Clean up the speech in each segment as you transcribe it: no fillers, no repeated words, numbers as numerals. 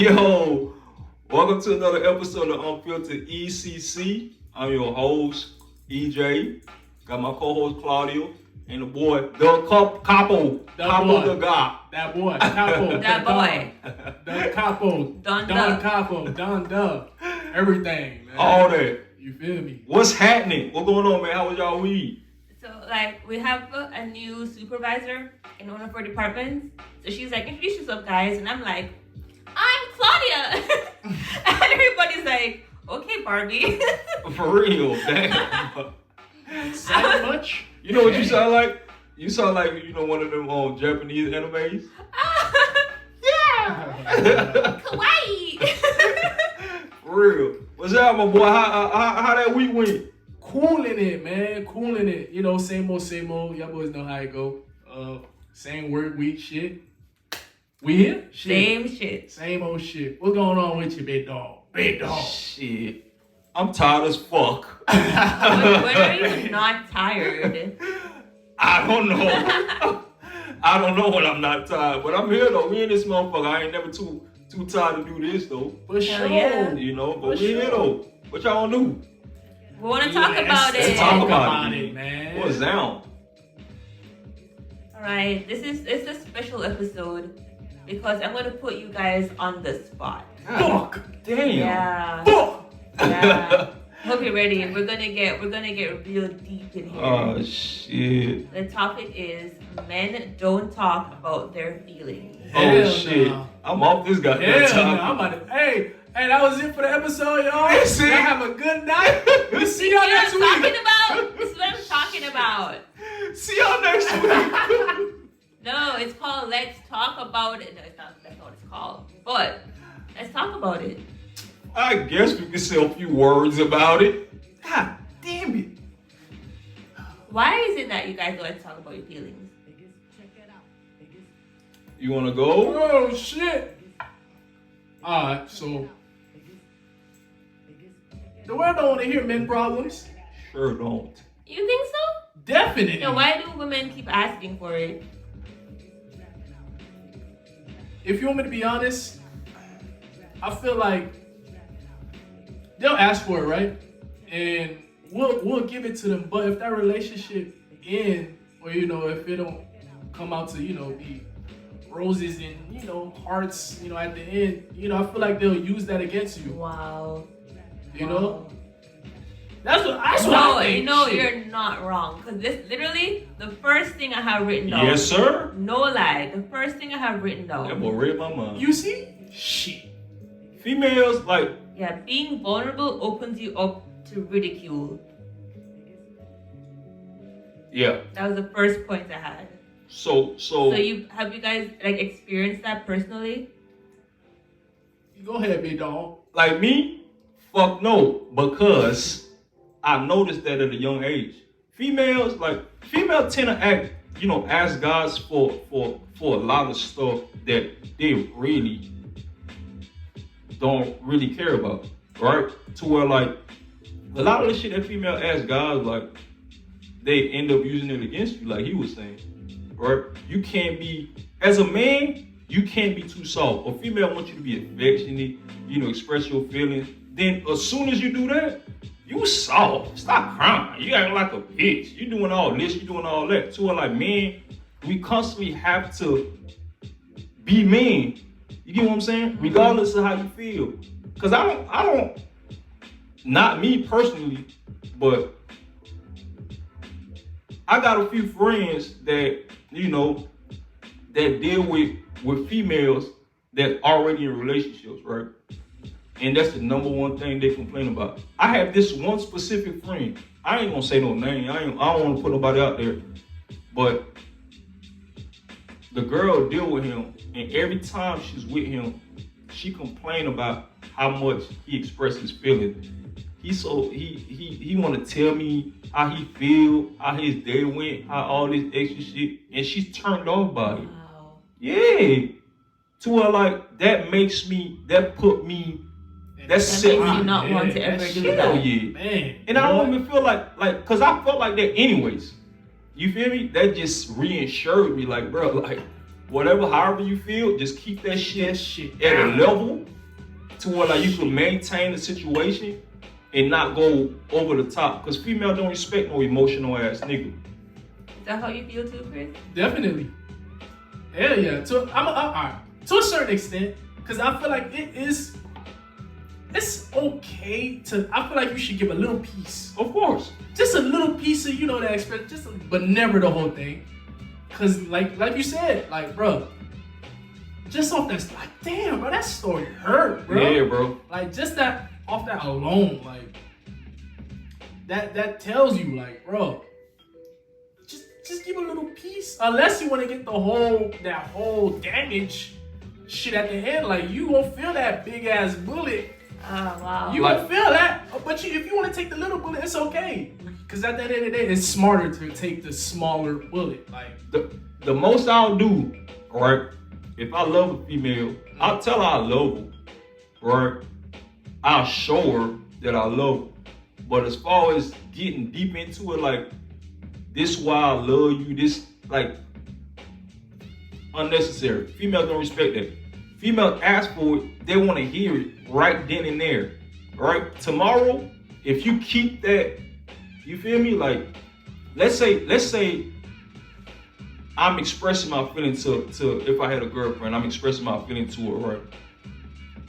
Yo, welcome to another episode of Unfiltered ECC. I'm your host, EJ. Got my co-host Claudia and the boy, the Capo. Capo the guy. That boy, Capo. That boy. The Capo. Don Capo. Don. Everything, man. All that. You feel me? What's happening? What going on, man? How was y'all week? So, we have a new supervisor in one of our departments. So she's like, introduce yourself, guys. And I'm like, I'm Claudia. And everybody's like, okay, Barbie. For real, damn. Sound much? You know what you sound like? You sound like, one of them Japanese animes. Yeah. Kawaii. For real. What's up, my boy? How that week went? Cooling it, man. Cooling it. You know, same old. Y'all boys know how it go. Same work week shit. We here? Shit. Same old shit. What's going on with you, big dog? Shit. I'm tired as fuck. When are you not tired? I don't know. I don't know when I'm not tired. But I'm here, though. We in this motherfucker. I ain't never too tired to do this, though. For sure. Yeah. But we here, though. What y'all do? We want to talk about it. Let's talk about it, man. What's down? Alright, it's a special episode because I'm gonna put you guys on the spot. Fuck. Damn. Yeah. Fuck. Yeah. Hope you're ready. We're gonna get real deep in here. Oh shit. The topic is men don't talk about their feelings. Oh shit. Nah. I'm off this goddamn Hell topic. no. I'm about to. Hey, that was it for the episode, y'all. That's it. Y'all have a good night. We'll see y'all next What I'm week. talking about? This is what I'm talking about. See y'all next week. No, it's called Let's Talk About It. No, it's not. That's not what it's called. But let's talk about it. I guess we can say a few words about it. God damn it. Why is it that you guys don't like to talk about your feelings? You wanna go? Oh shit. Alright, so the world don't want to hear men problems. Sure don't. You think so? Definitely. No, why do women keep asking for it? If you want me to be honest, I feel like they'll ask for it, right? And we'll give it to them. But if that relationship ends, or if it don't come out to be roses and hearts, at the end, I feel like they'll use that against you. Wow. You Wow. know? That's what I think. Shit. You're not wrong. Because this literally, the first thing I have written down. Yes, sir. No lie. The first thing I have written That down. boy read my mind. You see? Shit. Females, like, Yeah, being vulnerable opens you up to ridicule. yeah. That was the first point I had. So So you guys experienced that personally? Go ahead, big dog. like me, fuck no, because I noticed that at a young age. Females tend to ask guys for a lot of stuff that they really don't really care about, right? To where a lot of the shit that female ask guys, they end up using it against you, like he was saying, right? You can't be, as a man, you can't be too soft. A female wants you to be affectionate, express your feelings. Then as soon as you do that, you soft. Stop crying. You acting like a bitch. You doing all this, you doing all that. To where men, we constantly have to be men. You get what I'm saying? Regardless of how you feel. Cause I don't, not me personally, but I got a few friends that, that deal with females that already in relationships, right? And that's the number one thing they complain about. I have this one specific friend. I ain't gonna say no name. I don't want to put nobody out there. But the girl deal with him, and every time she's with him, she complain about how much he expresses feelings. He want to tell me how he feel, how his day went, how all this extra shit, and she's turned off by it. Wow. Yeah, to where that put me. That set makes me you not want to ever do hell that. yeah. Man. And I don't even feel like, cause I felt like that anyways. You feel me? That just reassured me, bro, whatever, however you feel, just keep that shit at a level to where like you can maintain the situation and not go over the top. Because female don't respect no emotional ass nigga. Is that how you feel too, Chris? Definitely. Hell yeah. To a certain extent, because I feel like it's okay to. I feel like you should give a little piece. Of course. Just a little piece of that expect, but never the whole thing. Cause like you said, like bro, just off that, like damn, bro, that story hurt, bro. Yeah, bro. Like just that off that alone, like that tells you, like, bro, just give a little piece. Unless you want to get that whole damage shit at the end, like you gonna feel that big ass bullet. Oh wow. You gonna feel that, but if you want to take the little bullet, it's okay. Cause at the end of the day, it's smarter to take the smaller bullet. Like the most I'll do, right? If I love a female, I'll tell her I love her, right? I'll show her that I love her. But as far as getting deep into it, like this why I love you, this like unnecessary. Females don't respect that. Females ask for it, they want to hear it right then and there, right? Tomorrow, if you keep that, you feel me? Like, let's say I'm expressing my feeling to if I had a girlfriend, I'm expressing my feeling to her, right?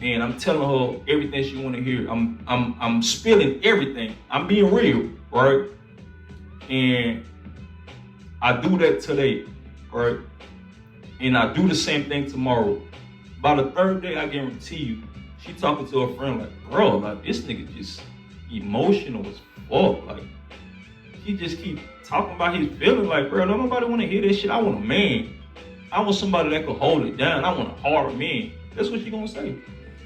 And I'm telling her everything she want to hear. I'm spilling everything. I'm being real, right? And I do that today, right? And I do the same thing tomorrow. By the third day, I guarantee you, she talking to her friend like, bro, like this nigga just emotional as fuck. Like, he just keep talking about his feelings. Like, bro, don't nobody want to hear that shit. I want a man. I want somebody that can hold it down. I want a hard man. That's what she gonna say.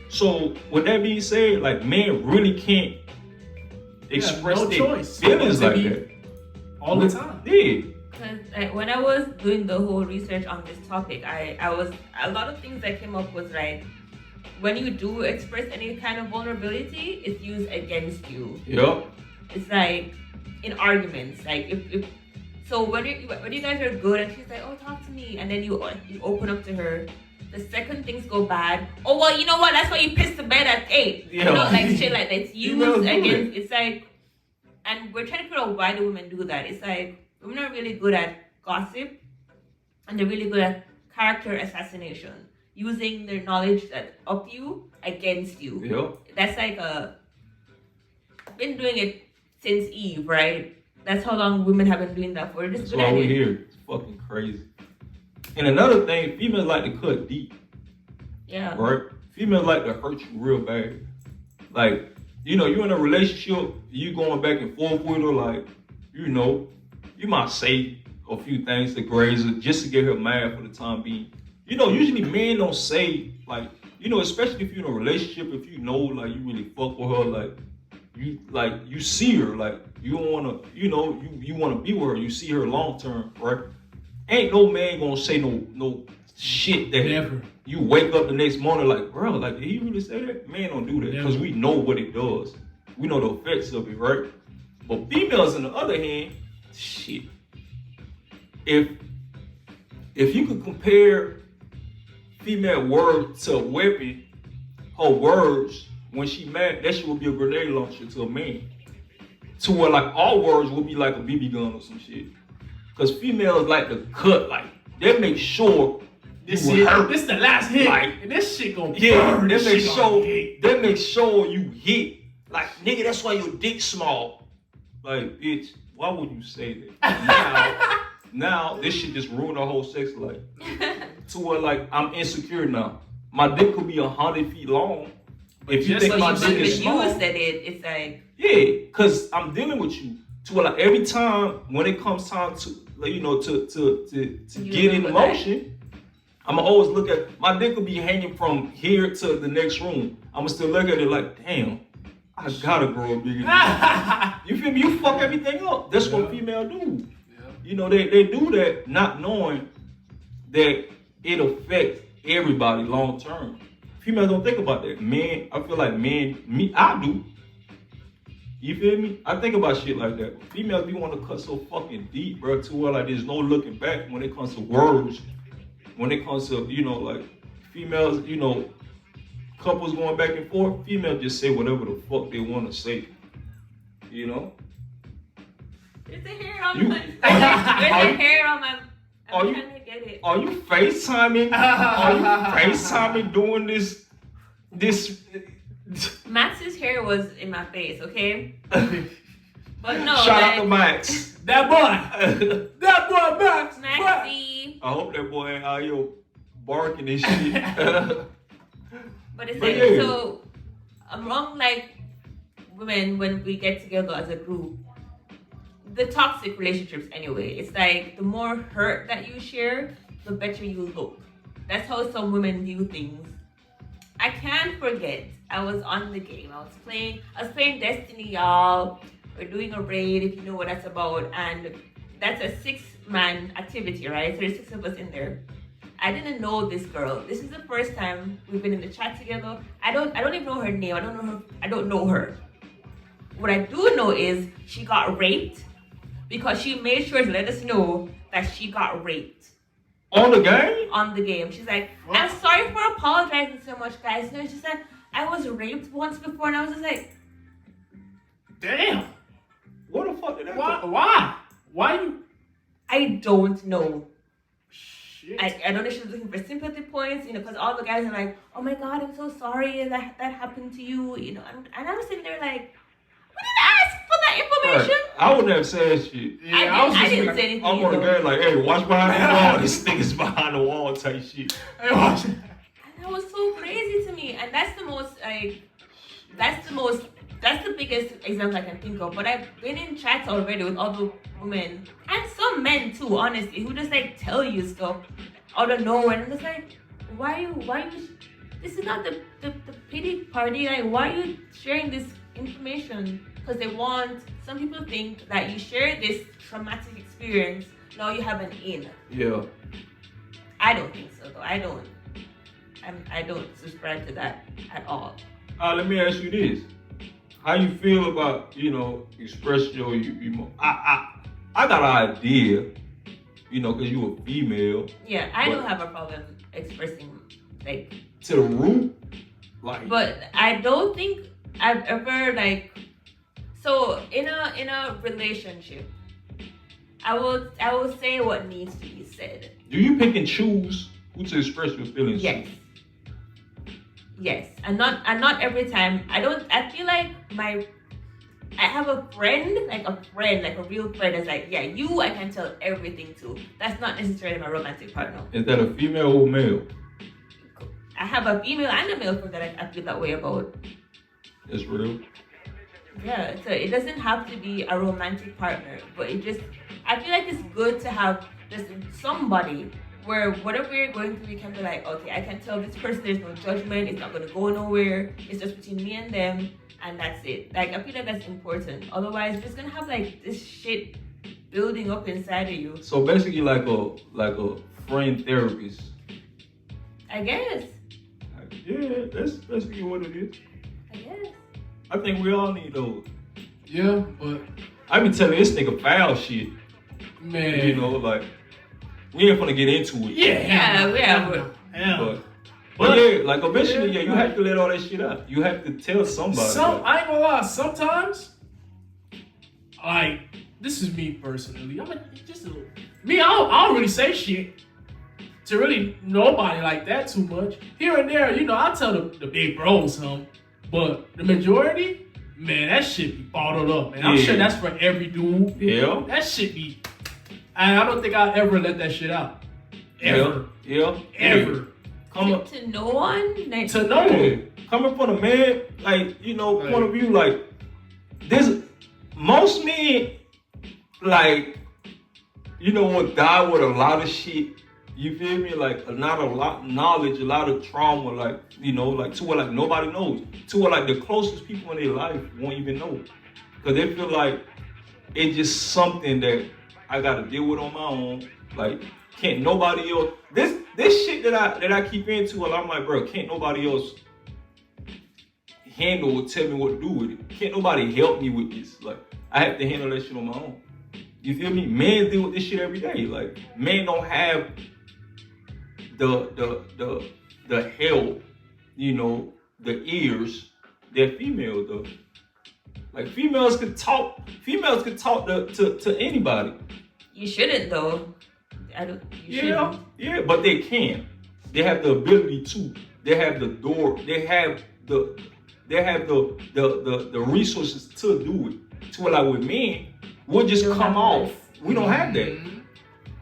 So, with that being said, like, men really can't express their feelings like that all the time. Yeah. Because when I was doing the whole research on this topic, I was a lot of things that came up was like, when you do express any kind of vulnerability, it's used against you. Yep. It's like in arguments, like if so when you guys are good and she's like, oh, talk to me, and then you open up to her. The second things go bad, oh well, you know what? That's why you pissed the bed at 8. Yeah. You know, like shit like that. It's used against. It. It's like, and we're trying to figure out why do women do that. It's like women are really good at gossip, and they're really good at character assassination, using their knowledge that of you against you. Yep. That's like been doing it since Eve, right? That's how long women have been doing that for. That's why we're here. It's fucking crazy. And another thing, females like to cut deep. Yeah. Right? Females like to hurt you real bad. Like, you know, you're in a relationship, you going back and forth with her, like, you know, you might say a few things to graze her just to get her mad for the time being. You know, usually men don't say, like, you know, especially if you're in a relationship, if you know, like, you really fuck with her, like, you see her, like, you don't want to, you know, you want to be with her, you see her long term, right? Ain't no man gonna say no shit that Never. You wake up the next morning like, bro, like, did he really say that? Man don't do that, because we know what it does. We know the effects of it, right? But females, on the other hand, shit. If you could compare female words to a weapon, her words, when she mad, that shit would be a grenade launcher to a man. To where, like, all words would be like a BB gun or some shit. Because females like to cut, like, they make sure this is the last hit. Like, and this shit gonna burn. They make sure you hit. Like, nigga, that's why your dick small. Like, bitch, why would you say that? Now, this shit just ruined our whole sex life. To where, like, I'm insecure now. My dick could be 100 feet long. If you think my dick is small. You said it, it's like... Yeah, because I'm dealing with you. To where, like, every time, when it comes time to, like, you know, to get in motion, I'ma always look at, my dick will be hanging from here to the next room. I'ma still look at it like, damn, I gotta grow bigger. You feel me? You fuck everything up. That's what females do. Yeah. You know, they do that not knowing that it affects everybody long term. Females don't think about that. Men, I feel like I do. You feel me? I think about shit like that. Females be want to cut so fucking deep, bro, to where like there's no looking back when it comes to words when it comes to, like females, couples going back and forth, females just say whatever the fuck they want to say. There's a hair on You- my. There's a hair on my. Are I'm you- trying to get it. Are you FaceTiming? Are you FaceTiming doing this? Max's hair was in my face, okay? But no, Shout out like, to Max. That boy, Max. Maxie. I hope that boy ain't out here barking and shit. But it's But like, yeah. so among like women when we get together as a group, the toxic relationships anyway, it's like the more hurt that you share, the better you look. That's how some women view things. I can't forget, I was on the game. I was playing Destiny, y'all. We're doing a raid, if you know what that's about, and that's a 6-man activity, right? So there's 6 of us in there. I didn't know this girl. This is the first time we've been in the chat together. I don't even know her name. I don't know her. What I do know is she got raped because she made sure to let us know that she got raped On the game? on the game. She's like, I'm sorry for apologizing so much, guys. No, she said, I was raped once before, and I was just like, Damn. What the fuck did that? Why? Why you? I don't know. Shit. I don't know if she was looking for sympathy points, because all the guys are like, oh my God, I'm so sorry that happened to you, and I was sitting there like, we didn't ask for that information. Right. I wouldn't have said shit. Yeah, I didn't say anything. I'm on the either. game like, hey, watch behind the wall. This nigga's behind the wall type shit. Hey, watch. And that was so crazy to me. And that's the biggest example I can think of. But I've been in chats already with other women and some men too, honestly, who just like tell you stuff out of nowhere. And I'm just like, why you this is not the pity party. Like, why are you sharing this information? Because some people think that you share this traumatic experience, now you have an in. Yeah. I don't think so though. I don't subscribe to that at all. Let me ask you this: how you feel about expressing your emo? I got an idea, because you a female. Yeah, I But- don't have a problem expressing like, To the root, like. but I don't think I've ever like. So in a relationship, I will say what needs to be said. Do you pick and choose who to express your feelings Yes. to? Yes, and not every time. I feel like I have a friend, like a real friend that's like, yeah, you I can tell everything to. That's not necessarily my romantic partner. Is that a female or male? I have a female and a male friend that I feel that way about. That's real. Yeah, so it doesn't have to be a romantic partner, but I feel like it's good to have just somebody where whatever you're going through, you can be like, okay, I can tell this person there's no judgment, it's not gonna go nowhere, it's just between me and them, and that's it. Like, I feel like that's important. Otherwise, you're just gonna have like this shit building up inside of you. So basically, like a friend therapist. I guess. Yeah, that's basically what it is. I guess. I think we all need those. Yeah, but I been telling this nigga foul shit. man, Like, we ain't gonna get into it. Yeah. But yeah, like eventually, you have to let all that shit out. You have to tell somebody. I ain't gonna lie. Sometimes, like, this is me personally. I don't really say shit to really nobody like that too much. Here and there, I tell the big bros some, but the majority, man, that shit be bottled up, man. I'm Yeah. sure that's for every dude. Yeah. That shit be. I don't think I'll ever let that shit out. Ever. Yeah. Ever. Come up. To no one? Like, To no one. Coming from a man, like, point of view, like, this, most men, like, will die with a lot of shit. You feel me? Like, not a lot of knowledge, a lot of trauma, like, like, to where, like, nobody knows. To where, like, the closest people in their life won't even know. Because they feel like it's just something that I got to deal with on my own. Like, can't nobody else. This shit that I keep into, and I'm like, bro, can't nobody else handle or tell me what to do with it. Can't nobody help me with this. Like, I have to handle that shit on my own. You feel me? Men deal with this shit every day. Like, men don't have the hell, you know, the ears that females do. Like females could talk to anybody. You shouldn't though. You shouldn't. Yeah, but they can. They have the ability to. They have the door. They have the resources to do it. To like with men, we'll just come off. We don't have that.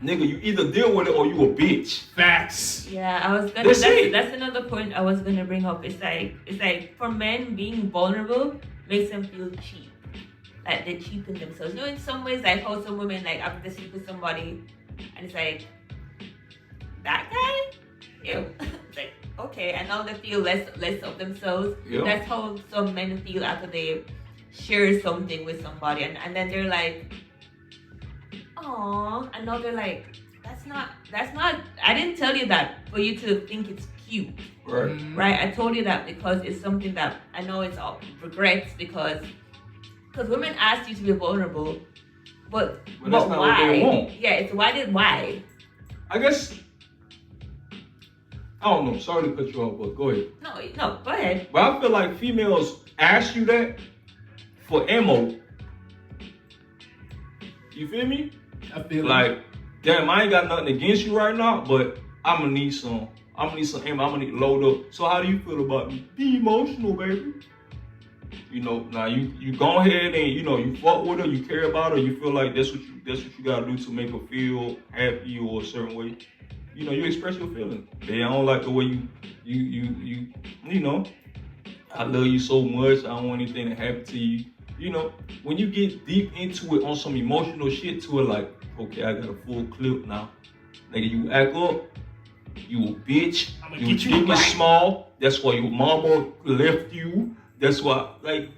Nigga, you either deal with it or you a bitch. Facts. Yeah, I was gonna. That's another point I was gonna bring up. It's like for men being vulnerable makes them feel cheap. Like they cheapen themselves. You know, in some ways, like how some women like after they sleep with somebody, and it's like that guy. Ew. It's like okay, and now they feel less of themselves. Yep. That's how some men feel after they share something with somebody, and then they're like. Aww, and now they're like, that's not, I didn't tell you that for you to think it's cute. Right. Right? I told you that because it's something that I know it's all regrets because women asked you to be vulnerable, but that's not why? what they want. Yeah, it's why? I guess, I don't know, sorry to cut you off, but go ahead. No, go ahead. But I feel like females ask you that for ammo. You feel me? I feel like, damn, I ain't got nothing against you right now, but I'm gonna need some ammo. I'm gonna need to load up. So how do you feel about me? Be emotional, baby. You know, now you go ahead and you fuck with her, you care about her, you feel like that's what you gotta do to make her feel happy or a certain way. You know, you express your feelings. Hey, I don't like the way you know, I love you so much, I don't want anything to happen to you. You know, when you get deep into it on some emotional shit to it, like, okay, I got a full clip now. Nigga, you act up, you a bitch, you think it's small, that's why your mama left you, that's why, like,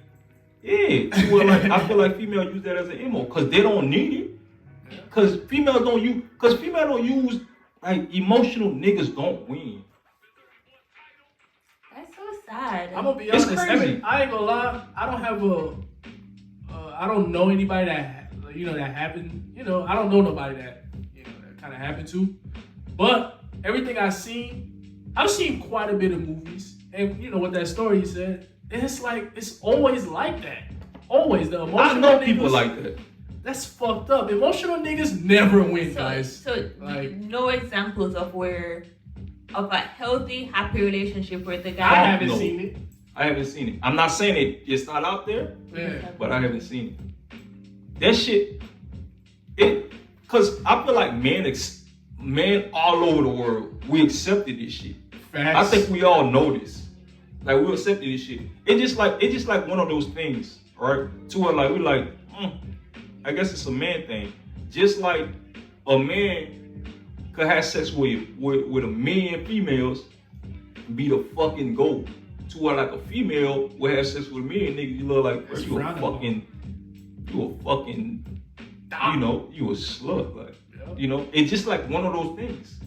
yeah. Well, like, I feel like females use that as an ammo, because they don't need it. Because females don't use, like, emotional niggas don't win. That's so sad. I'm gonna be honest, I ain't gonna lie, I don't know anybody that that happened. You know, I don't know nobody that that kind of happened to. But everything I've seen quite a bit of movies, and what that story you said, and it's like it's always like that. Always the emotional. I know people like that. That's fucked up. Emotional niggas never win, guys. So like no examples of a healthy, happy relationship where the guy. I haven't seen it. I haven't seen it. I'm not saying it's not out there, but I haven't seen it. That shit, cause I feel like men all over the world, we accepted this shit. Facts. I think we all know this. Like we accepted this shit. It's just like one of those things, right? To where like we're like, I guess it's a man thing. Just like a man could have sex with a million females, be the fucking goal. To where like a female will have sex with me and niggas, you look like, bro, you a fucking, you a slut. Like, it's just like one of those things.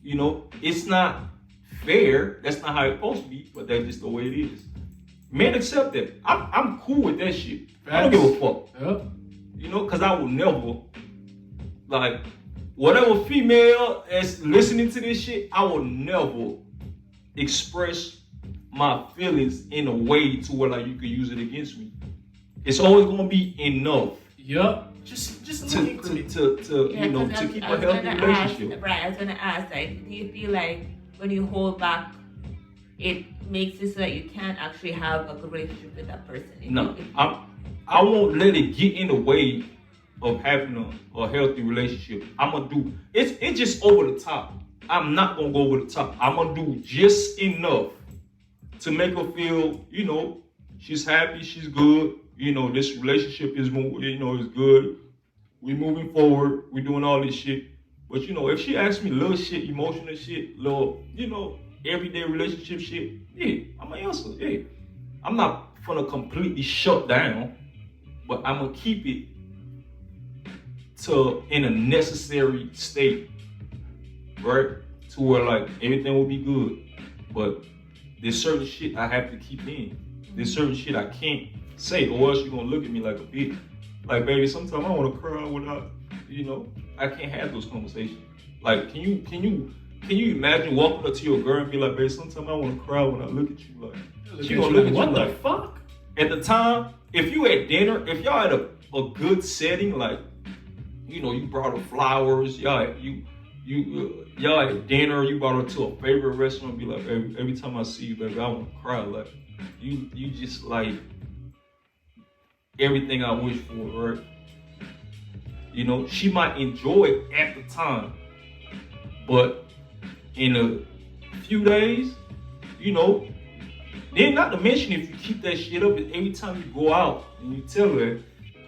It's not fair. That's not how it's supposed to be, but that's just the way it is. Men accept that. I'm cool with that shit. I don't give a fuck. Yep. Cause I will never, like, whatever female is listening to this shit, I will never express my feelings in a way to where like you could use it against me. It's always gonna be enough. Yup. Just to keep a healthy relationship. Right, I was gonna ask, like, do you feel like when you hold back, it makes it so that you can't actually have a good relationship with that person? No, I won't let it get in the way of having a healthy relationship. I'm gonna do it's just over the top. I'm not gonna go over the top. I'm gonna do just enough to make her feel, she's happy, she's good. This relationship is is good. We moving forward. We doing all this shit. But if she asks me little shit, emotional shit, little, everyday relationship shit, yeah, I'm gonna answer. Yeah, I'm not gonna completely shut down, but I'm gonna keep it in a necessary state, right? To where like everything will be good, but there's certain shit I have to keep in. There's certain shit I can't say, or else you're gonna look at me like a bitch. Like, baby, sometimes I wanna cry without, I can't have those conversations. Like, can you can you imagine walking up to your girl and be like, babe, sometimes I want to cry when I look at you. Like, she gonna look at you what like, the fuck? At the time, if you at dinner, if y'all at a good setting, like, you know, you brought her flowers, y'all at dinner, you brought her to a favorite restaurant, be like, baby, every time I see you, baby, I want to cry. Like, you just like everything I wish for, right? You know, she might enjoy it at the time, but in a few days, you know, then not to mention if you keep that shit up, every time you go out and you tell her,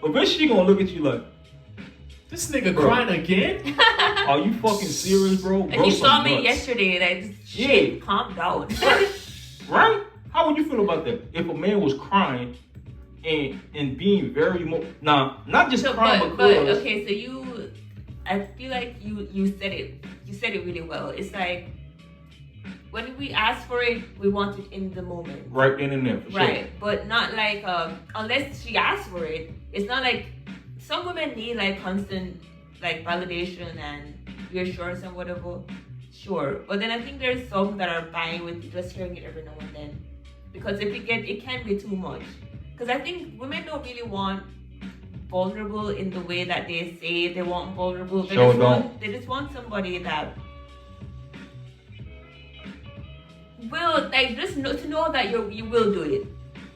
eventually she gonna look at you like, this nigga crying again? Are you fucking serious, bro? And you saw me yesterday, like, shit, calm down. Right? How would you feel about that? If a man was crying and being very not just crying, but okay, so I feel like you said it really well. It's like, when we ask for it, we want it in the moment. Right then and there, for right. Sure. But not like, unless she asks for it, it's not like, some women need like constant like validation and reassurance and whatever. Sure. But then I think there's some that are fine with just hearing it every now and then. Because it can be too much. Because I think women don't really want vulnerable in the way that they say they want vulnerable. They just want somebody that will, like, just to know that you will do it.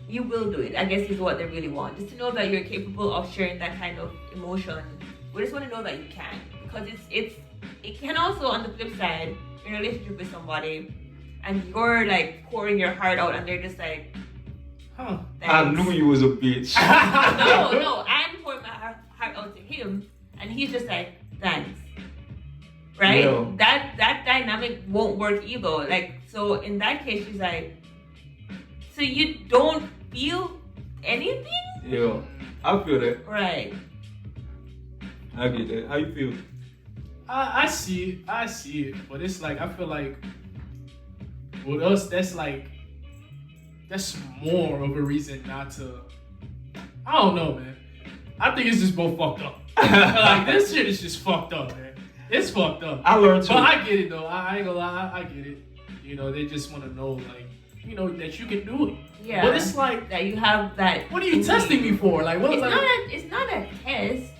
You will do it, I guess, is what they really want. Just to know that you're capable of sharing that kind of emotion. We just want to know that you can. Because it can also, on the flip side, in a relationship with somebody, and you're like pouring your heart out and they're just like, huh, I knew you was a bitch. no, I'm pouring my heart out to him and he's just like, thanks. Right? Yeah. That dynamic won't work either. Like, so in that case, she's like, so you don't feel anything? Yeah, I feel that. Right. I get that. How you feel? I see it, but it's like, I feel like with us, that's more of a reason not to. I don't know, man. I think it's just both fucked up. Like, this shit is just fucked up, man. It's fucked up. I learned too. But I get it though. I ain't gonna lie, I get it. You know, they just want to know, like, you know, that you can do it. Yeah. But it's like that you have that. What are you testing me for? Like, what? It's not a test.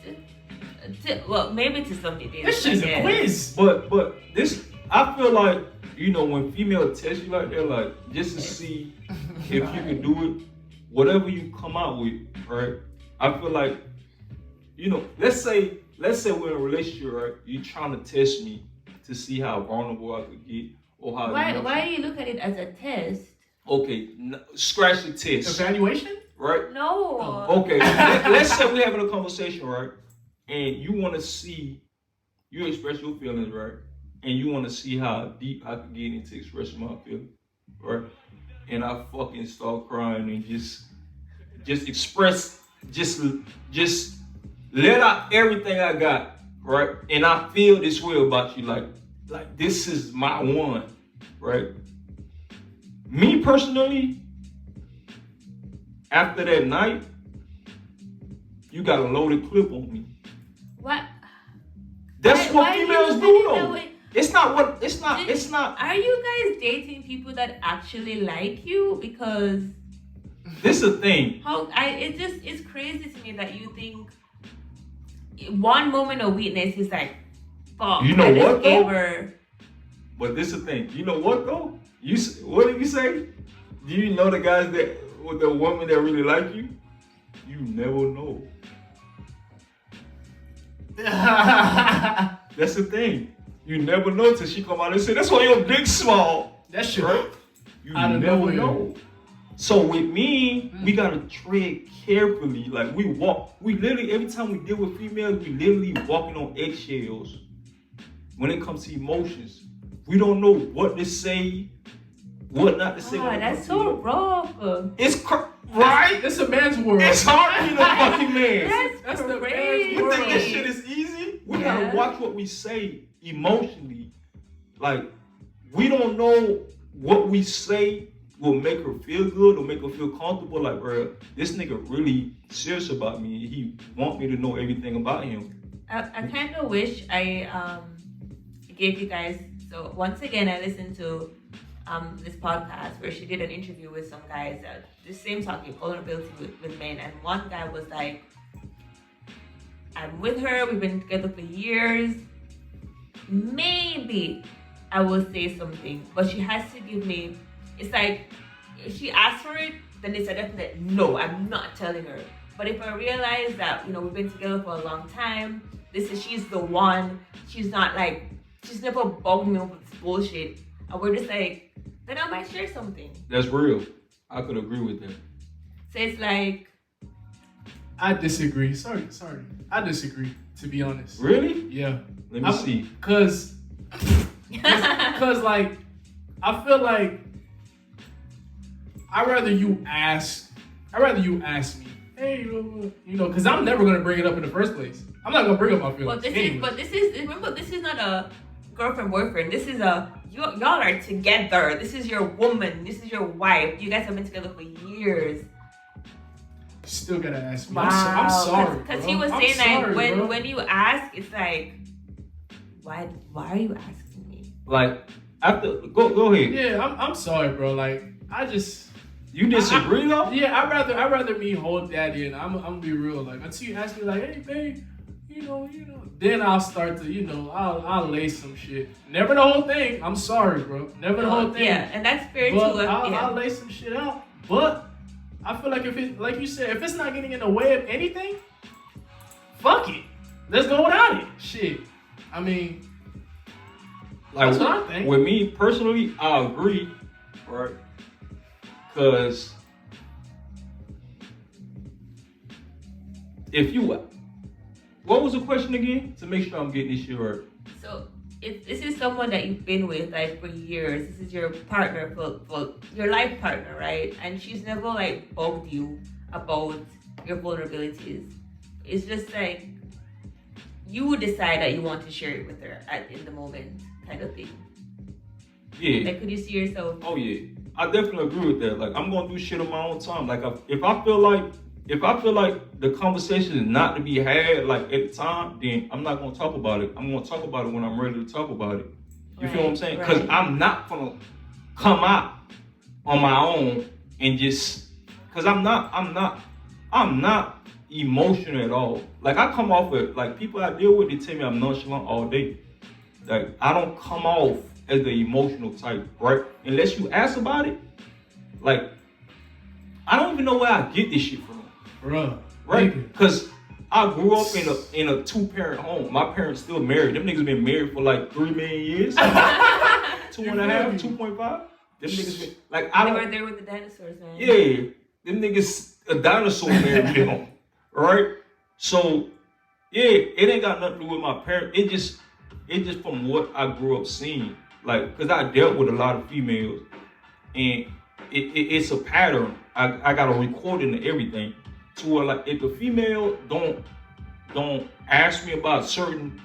Well, maybe to some degree. This shit's a quiz. But this, I feel like, you know, when female test you like that, like, just to see if you can do it, whatever you come out with, right? I feel like, you know, let's say we're in a relationship, right? You're trying to test me to see how vulnerable I could get or how. Why do you look at it as a test? Okay, scratch the test. Evaluation? Right? No. Okay, let's say we're having a conversation, right? And you want to see, you express your feelings, right? And you want to see how deep I can get into expressing my feelings, right? And I fucking start crying and just express, just let out everything I got, right? And I feel this way about you, like this is my one, right? Me personally, after that night, you got a loaded clip on me. What? That's what females do though. It's not. Are you guys dating people that actually like you? Because this is a thing. It's crazy to me that you think one moment of weakness is like, fuck. You know what though? Her... But this is the thing. You know what though? What did you say? Do you know the guys with the woman that really like you? You never know. That's the thing. You never know till she come out and say, that's why your dick's small. That shit. Right? You never know. So with me, we gotta tread carefully. Like we literally, every time we deal with females, we literally walking on eggshells when it comes to emotions. We don't know what to say, what not to say. That's so rough. It's right? It's a man's world. It's hard to be the fucking man. That's the crazy. You think this shit is easy? We gotta watch what we say emotionally. Like, we don't know what we say will make her feel good or make her feel comfortable. Like, bro, this nigga really serious about me. He want me to know everything about him. I kind of wish I gave you guys So once again, I listened to this podcast where she did an interview with some guys that the same topic, vulnerability with men, and one guy was like, I'm with her, we've been together for years. Maybe I will say something, but she has to give me, it's like, if she asks for it, then it's a definite no, I'm not telling her. But if I realize that, we've been together for a long time, she's the one, she's not like, she's never bugged me with this bullshit, and we're just like, then I might share something. That's real. I could agree with that. So it's like, I disagree. Sorry. I disagree, to be honest. Really? Yeah. Let me see. Cause like, I feel like I'd rather you ask me, hey, cause I'm never gonna bring it up in the first place. I'm not gonna bring up my feelings. Remember, this is not a girlfriend, boyfriend. This is y'all are together. This is your woman. This is your wife. You guys have been together for years. Still gotta ask me. Wow. I'm sorry. Because he was saying that when you ask, it's like, why are you asking me? Like, after go ahead. Yeah, I'm sorry, bro. Like, I just. You disagree though? Yeah, I'd rather me hold that in. I'm gonna be real. Like, until you ask me, like, hey, babe, then I'll start to, I'll lay some shit. Never the whole thing. I'm sorry, bro. Never the whole thing. Yeah, and that's fair too. I'll lay some shit out. But I feel like if it, like you said, if it's not getting in the way of anything, fuck it. Let's go without it. Shit. I mean, like, that's what I think. With me personally, I agree, right? Because if you, what was the question again? To make sure I'm getting this shit right. So if this is someone that you've been with like for years, this is your partner for your life partner, right? And she's never like bugged you about your vulnerabilities. It's just like you would decide that you want to share it with her in the moment, kind of thing. Yeah. Like, could you see yourself? Oh yeah, I definitely agree with that. Like, I'm gonna do shit on my own time. Like, if I feel like the conversation is not to be had like at the time, then I'm not gonna talk about it. I'm gonna talk about it when I'm ready to talk about it. You feel what I'm saying? Because I'm not gonna come out on my own and just, because I'm not emotional at all. Like, I come off with, like, people I deal with, they tell me I'm nonchalant all day. Like, I don't come off as the emotional type, right? Unless you ask about it. Like, I don't even know where I get this shit from. Bruh. Right? Because I grew up in a two-parent home. My parents still married. Them niggas been married for like 3 million years. 2.5, 2.5. Them niggas been, like, I don't. They were there with the dinosaurs, man. Yeah. Them niggas, a dinosaur married them. Right? So, yeah, it ain't got nothing to do with my parents. It just from what I grew up seeing. Like, because I dealt with a lot of females. And it's a pattern. I got a recording of everything. To where, like, if the female don't ask me about certain,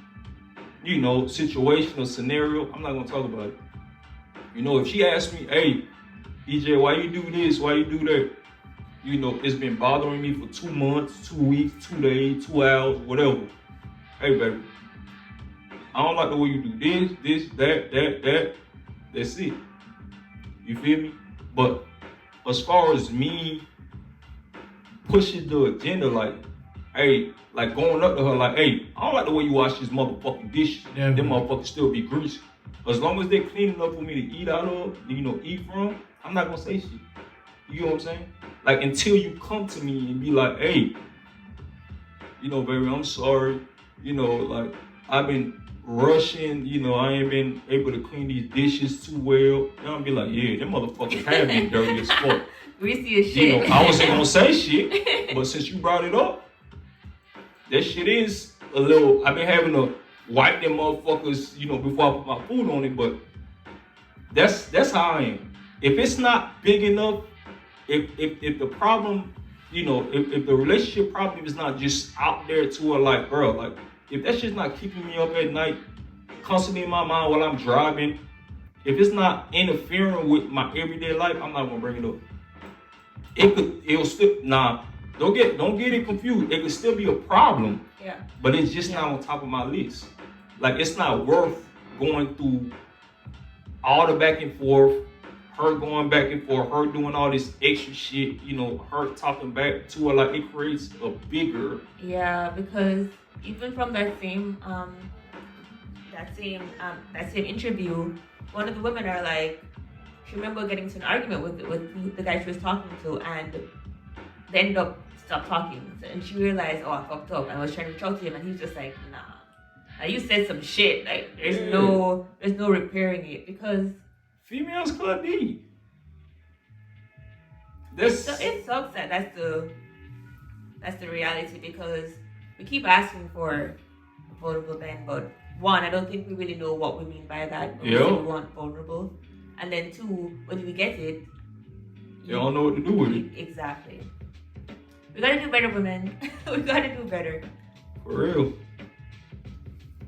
situation or scenario, I'm not gonna talk about it. If she asks me, hey, EJ, why you do this? Why you do that? It's been bothering me for 2 months, 2 weeks, 2 days, 2 hours, whatever. Hey, baby, I don't like the way you do this, that. That's it. You feel me? But as far as me pushing the agenda, like, hey, like going up to her, like, hey, I don't like the way you wash this motherfucking dish. Yeah, them motherfuckers still be greasy. As long as they're clean enough for me to eat out of, eat from, I'm not gonna say shit. You know what I'm saying? Like, until you come to me and be like, hey, baby, I'm sorry. Like, I've been rushing, I ain't been able to clean these dishes too well. I'll be like, yeah, them motherfuckers have been dirty as fuck. Greasy as shit. I wasn't gonna say shit, but since you brought it up, that shit is a little, I've been having to wipe them motherfuckers, before I put my food on it, but that's how I am. If it's not big enough, if the problem, if the relationship problem is not just out there to her, like, bro, like, if that shit's not keeping me up at night, constantly in my mind while I'm driving, if it's not interfering with my everyday life, I'm not gonna bring it up. It'll still, don't get it confused. It could still be a problem. Yeah. But it's just not on top of my list. Like, it's not worth going through all the back and forth, her going back and forth, her doing all this extra shit, you know, her talking back to her, like it creates a bigger. Yeah, because even from that same interview, one of the women are like, she remember getting to an argument with the guy she was talking to, and they ended up stopped talking, and she realized, oh, I fucked up, and I was trying to reach out to him, and he's just like, nah, now you said some shit, like there's no repairing it, because Females club D. it sucks that that's the reality, because we keep asking for vulnerable men, but one, I don't think we really know what we mean by that. We say we want vulnerable, and then two, when we get it, you don't know what to do with it. Exactly. We gotta do better, women. We gotta do better. For real.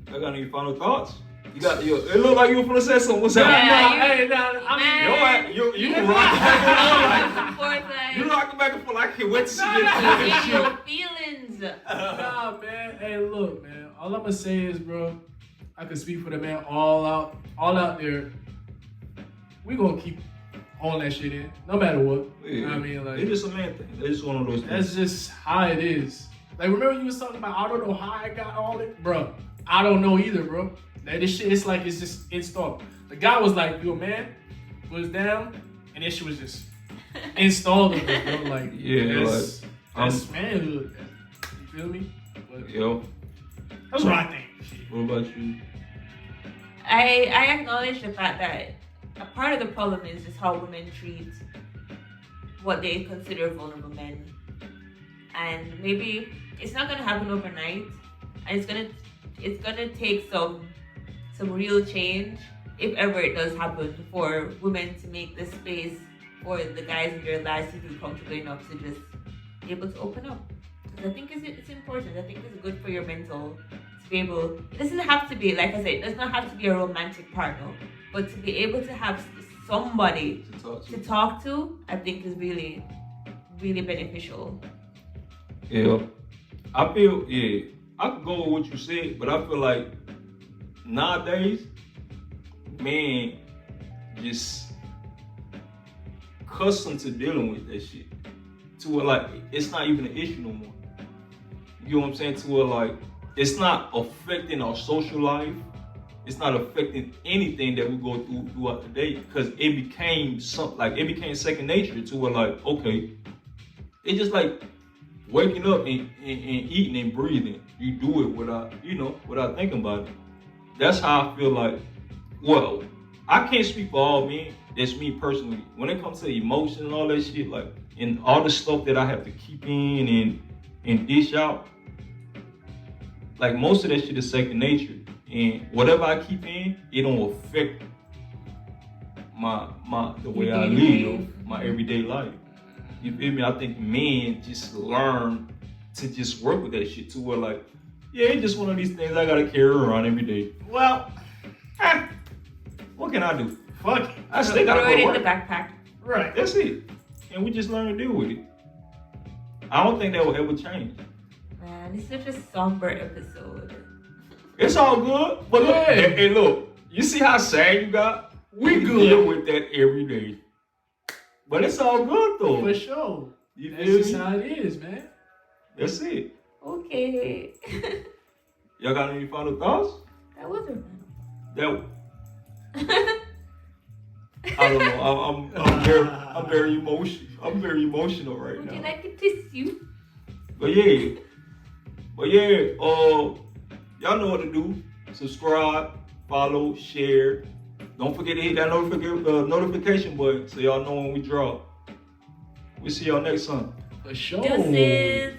I got any final thoughts? You got it look like you were gonna say something. What's happening? You rocking back and forth. I can't wait to see this your shit. feelings. Nah, man. Hey, look, man. All I'm gonna say is, bro, I can speak for the man all out there. We gonna keep all that shit in, no matter what. Yeah. I mean, like, it's just a man thing. It's just one of those things. that's just how it is. Like, remember you was talking about, I don't know how I got all it, bro. I don't know either, bro. Like, this shit, it's like it's just installed. The guy was like, "You a man?" Was down, and this shit was just installed in it, bro. Like, yeah, that's manhood. You feel me? But, yo, that's what I think. Shit. what about you? I acknowledge the fact that a part of the problem is just how women treat what they consider vulnerable men, and maybe it's not gonna happen overnight, and it's gonna take some real change, if ever it does happen, for women to make the space for the guys in their lives to feel comfortable enough to just be able to open up. Because I think it's important. I think it's good for your mental to be able. It doesn't have to be, like I said, it does not have to be a romantic partner, but to be able to have somebody to talk to, I think is really, really beneficial. Yeah, I feel I could go with what you said, but I feel like nowadays, man, just accustomed to dealing with that shit. To where like it's not even an issue no more. You know what I'm saying? To where like it's not affecting our social life. It's not affecting anything that we go through throughout the day, because it became second nature. To where like, okay, it's just like waking up and eating and breathing. You do it without thinking about it. That's how I feel like. Well, I can't speak for all men. That's me personally. When it comes to emotions and all that shit, like, and all the stuff that I have to keep in and dish out, like most of that shit is second nature. And whatever I keep in, it don't affect the way I live, my everyday life. You feel me? I think men just learn to just work with that shit, to where like, yeah, it's just one of these things I gotta carry around every day. Well, what can I do? Fuck it. I still gotta Throw go it to in work. the backpack. Right, that's it. And we just learn to deal with it. I don't think that will ever change. Man, it's such a somber episode. It's all good. But look, hey, look, you see how sad you got? We deal with that every day. But it's all good though. For sure. You That's feel just me? how it is, man. That's it. Okay. Y'all got any final thoughts? That was her. That I don't know. I'm very emotional. I'm very emotional right Would now. you like a tissue? But yeah, y'all know what to do. Subscribe, follow, share. Don't forget to hit that notification button so y'all know when we drop. We'll see y'all next time. For sure. Deuces.